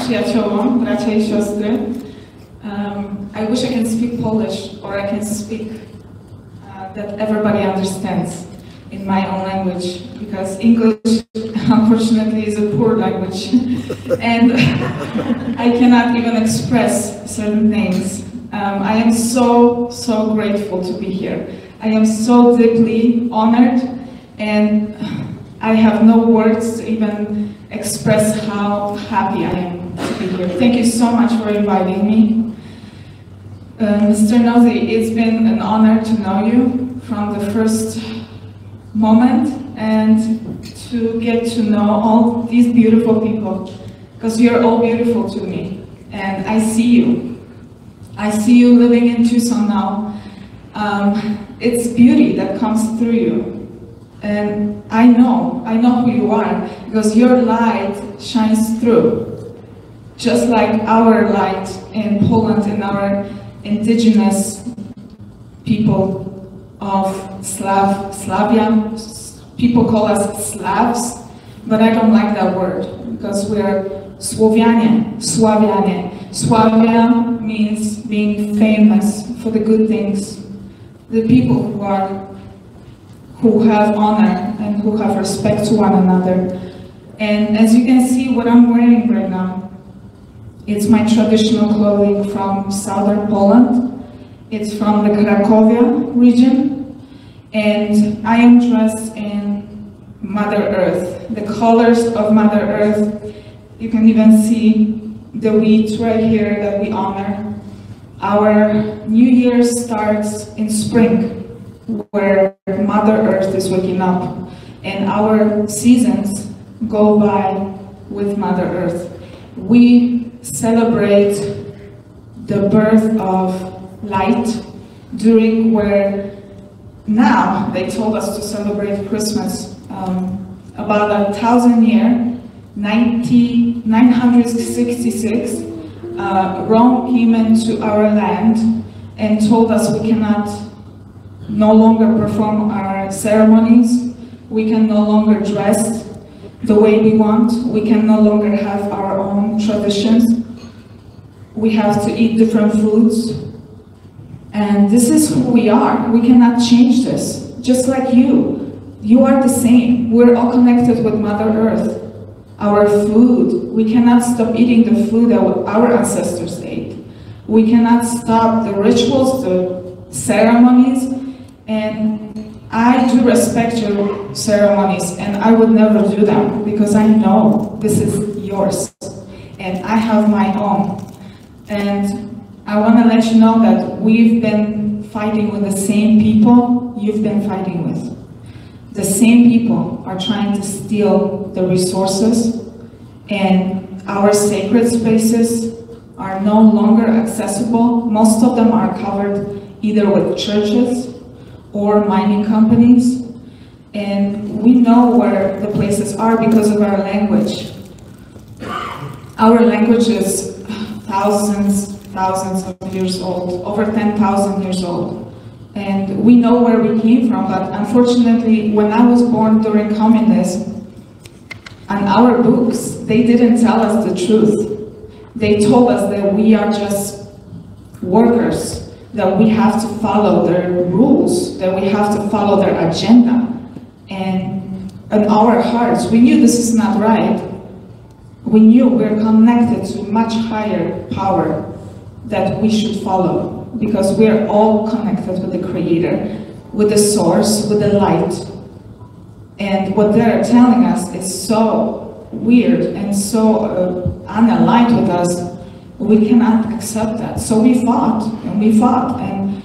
przyjaciołom, bracia i siostry. I wish I can speak Polish, or I can speak that everybody understands in my own language, because English, unfortunately, is a poor language, and I cannot even express certain things. I am so grateful to be here. I am so deeply honored, and I have no words to even express how happy I am to be here. Thank you so much for inviting me. Mr. Nosy, it's been an honor to know you from the first moment and to get to know all these beautiful people, because you're all beautiful to me, and I see you. I see you living in Tucson now. It's beauty that comes through you. And I know who you are, because your light shines through. Just like our light in Poland, in our indigenous people of Slavia. People call us Slavs, but I don't like that word, because we're Słowianie. Slavia means being famous for the good things. The people who have honor and who have respect to one another. And as you can see, what I'm wearing right now, it's my traditional clothing from southern Poland. It's from the Cracovia region. And I am dressed in Mother Earth, the colors of Mother Earth. You can even see the wheat right here that we honor. Our New Year starts in spring, where Mother Earth is waking up, and our seasons go by with Mother Earth. We celebrate the birth of light during where now they told us to celebrate Christmas. About 1,000 years, 966, Rome came into our land and told us we cannot no longer perform our ceremonies, we can no longer dress the way we want, we can no longer have our own traditions, we have to eat different foods, and this is who we are. We cannot change this. Just like you are the same. We're all connected with Mother Earth. Our food, we cannot stop eating the food that our ancestors ate. We cannot stop the rituals, the ceremonies, and I do respect your ceremonies, and I would never do them, because I know this is yours, and I have my own. And I want to let you know that we've been fighting with the same people you've been fighting with. The same people are trying to steal the resources, and our sacred spaces are no longer accessible. Most of them are covered either with churches or mining companies, and we know where the places are because of our language. Our language is thousands of years old, over 10,000 years old. And we know where we came from, but unfortunately, when I was born during communism, on our books, they didn't tell us the truth. They told us that we are just workers, that we have to follow their rules, that we have to follow their agenda. And in our hearts, we knew this is not right. We knew we're connected to much higher power that we should follow, because we're all connected with the Creator, with the source, with the light. And what they're telling us is so weird and so unaligned with us, we cannot accept that. So we fought, and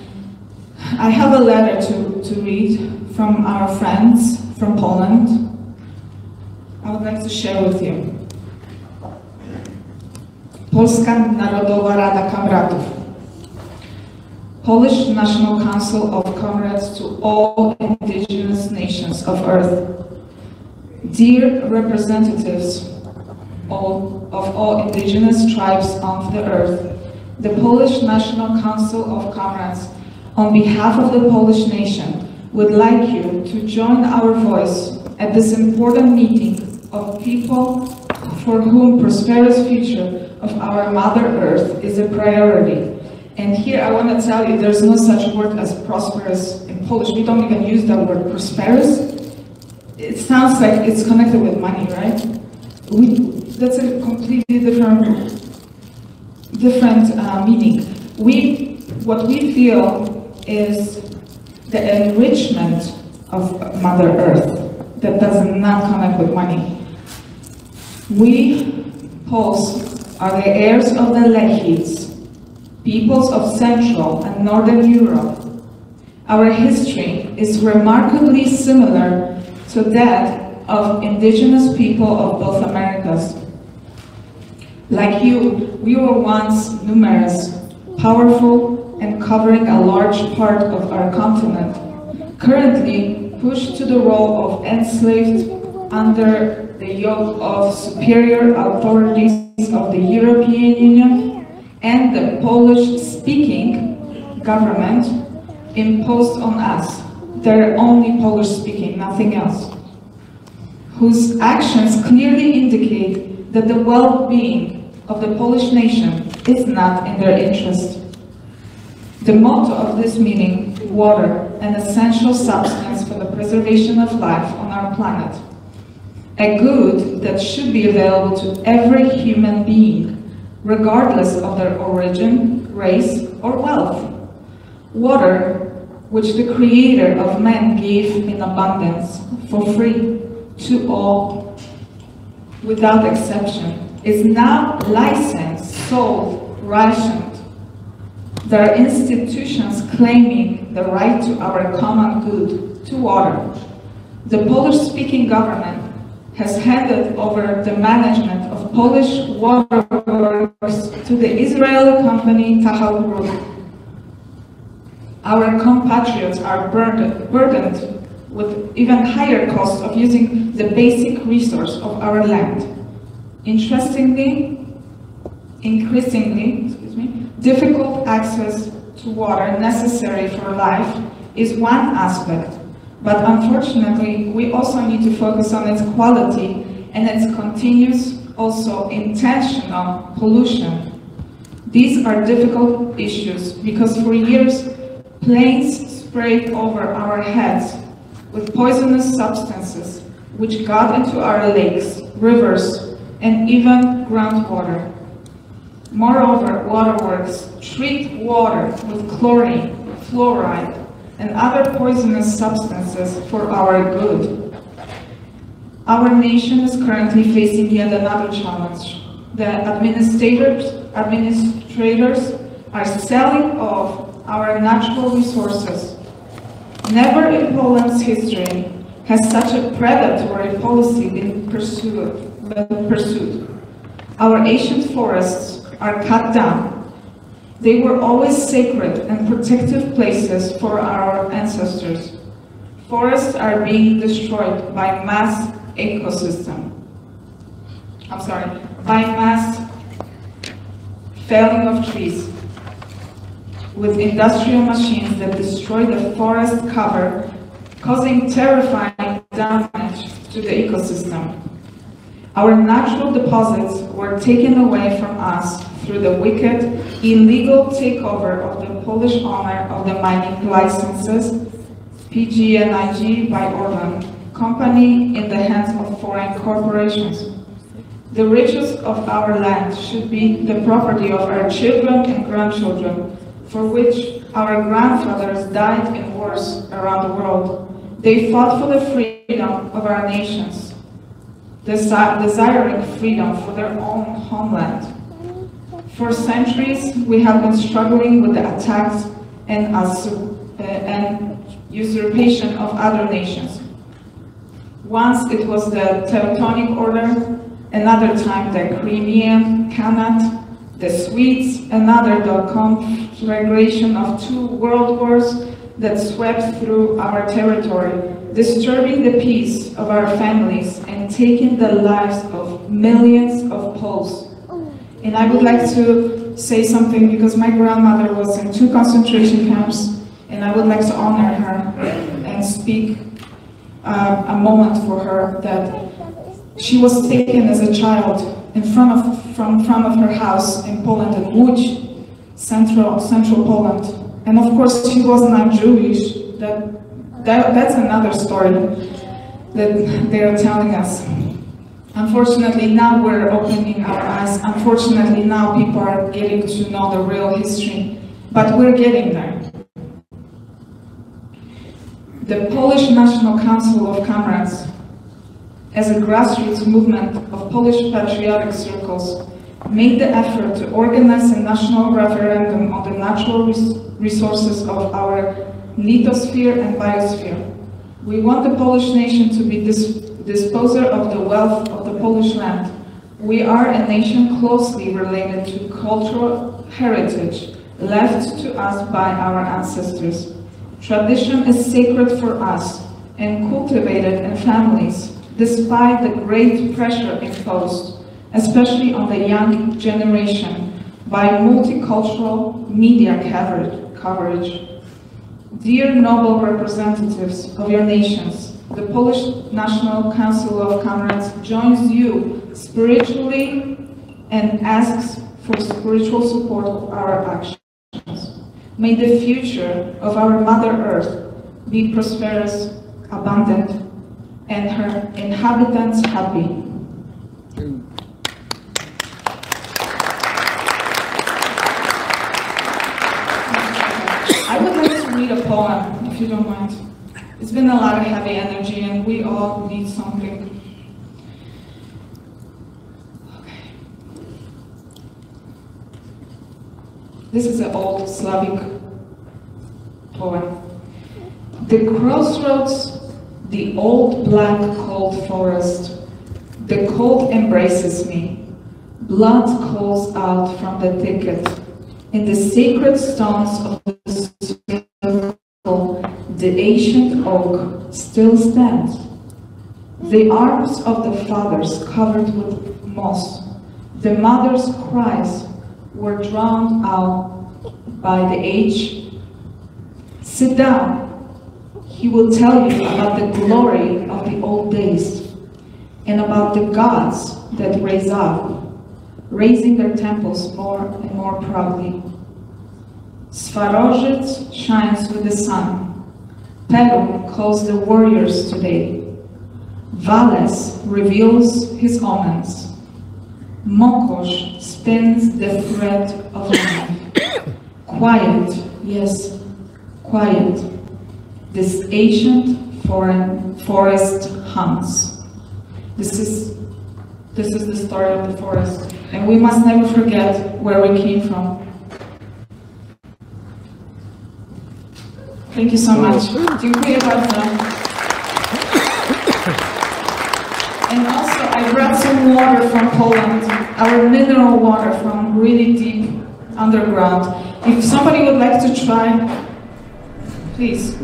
I have a letter to read from our friends from Poland. I would like to share with you. Polska Narodowa Rada Kamratów. Polish National Council of Comrades to all indigenous nations of Earth. Dear representatives of all indigenous tribes of the Earth, the Polish National Council of Comrades, on behalf of the Polish nation, would like you to join our voice at this important meeting of people for whom prosperous future of our Mother Earth is a priority. And here I want to tell you, there's no such word as prosperous in Polish. We don't even use that word prosperous. It sounds like it's connected with money, right? That's a completely different meaning. What we feel is the enrichment of Mother Earth that does not connect with money. We, Poles, are the heirs of the Lechids, peoples of Central and Northern Europe. Our history is remarkably similar to that of indigenous people of both Americas. Like you, we were once numerous, powerful, and covering a large part of our continent, currently pushed to the role of enslaved under the yoke of superior authorities of the European Union and the Polish-speaking government imposed on us. They're only Polish-speaking, nothing else, whose actions clearly indicate that the well-being of the Polish nation is not in their interest. The motto of this meeting, water, an essential substance for the preservation of life on our planet, a good that should be available to every human being, regardless of their origin, race, or wealth. Water, which the Creator of man gave in abundance, for free, to all, without exception, is now licensed, sold, rationed. There are institutions claiming the right to our common good, to water. The Polish-speaking government has handed over the management of Polish waterworks to the Israeli company Tahal Group. Our compatriots are burdened with even higher costs of using the basic resource of our land. Increasingly, difficult access to water necessary for life is one aspect, but unfortunately, we also need to focus on its quality and its continuous, also intentional pollution. These are difficult issues because for years, planes sprayed over our heads with poisonous substances which got into our lakes, rivers, and even groundwater. Moreover, waterworks treat water with chlorine, fluoride, and other poisonous substances for our good. Our nation is currently facing yet another challenge. The administrators are selling off our natural resources. Never in Poland's history has such a predatory policy been pursued. Our ancient forests are cut down. They were always sacred and protective places for our ancestors. Forests are being destroyed by mass felling of trees with industrial machines that destroy the forest cover, causing terrifying damage to the ecosystem. Our natural deposits were taken away from us through the wicked, illegal takeover of the Polish owner of the mining licenses, PGNiG by Orban, company in the hands of foreign corporations. The riches of our land should be the property of our children and grandchildren, for which our grandfathers died in wars around the world. They fought for the freedom of our nations, desiring freedom for their own homeland. For centuries, we have been struggling with the attacks and usurpation of other nations. Once it was the Teutonic Order, another time the Crimean Khanate, the Swedes, another the conflagration of 2 world wars that swept through our territory, disturbing the peace of our families and taking the lives of millions of Poles. And I would like to say something because my grandmother was in 2 concentration camps, and I would like to honor her and speak a moment for her that She was taken as a child from front of her house in Poland, in Łódź, central Poland. And of course, she was not Jewish. That's another story that they are telling us. Unfortunately, now we're opening our eyes. Unfortunately, now people are getting to know the real history. But we're getting there. The Polish National Council of Comrades, as a grassroots movement of Polish patriotic circles, made the effort to organize a national referendum on the natural resources of our lithosphere and biosphere. We want the Polish nation to be disposer of the wealth of the Polish land. We are a nation closely related to cultural heritage left to us by our ancestors. Tradition is sacred for us and cultivated in families, despite the great pressure imposed, especially on the young generation, by multicultural media coverage. Dear noble representatives of your nations, the Polish National Council of Comrades joins you spiritually and asks for spiritual support of our actions. May the future of our Mother Earth be prosperous, abundant, and her inhabitants happy. I would like to read a poem, if you don't mind. It's been a lot of heavy energy, and we all need something. This is an old Slavic poem. The crossroads, the old black cold forest, the cold embraces me. Blood calls out from the thicket. In the sacred stones of the circle, the ancient oak still stands. The arms of the fathers covered with moss, the mother's cries were drowned out by the age. Sit down. He will tell you about the glory of the old days and about the gods that raise up, raising their temples more and more proudly. Svarozhets shines with the sun. Perun calls the warriors today. Vales reveals his omens. Mokosh spins the thread of life. Quiet, yes, quiet. This ancient foreign forest hums. This is the story of the forest, and we must never forget where we came from. Thank you so much. Dziękuję bardzo. And also, I brought some water from Poland, our mineral water from really deep underground. If somebody would like to try, please.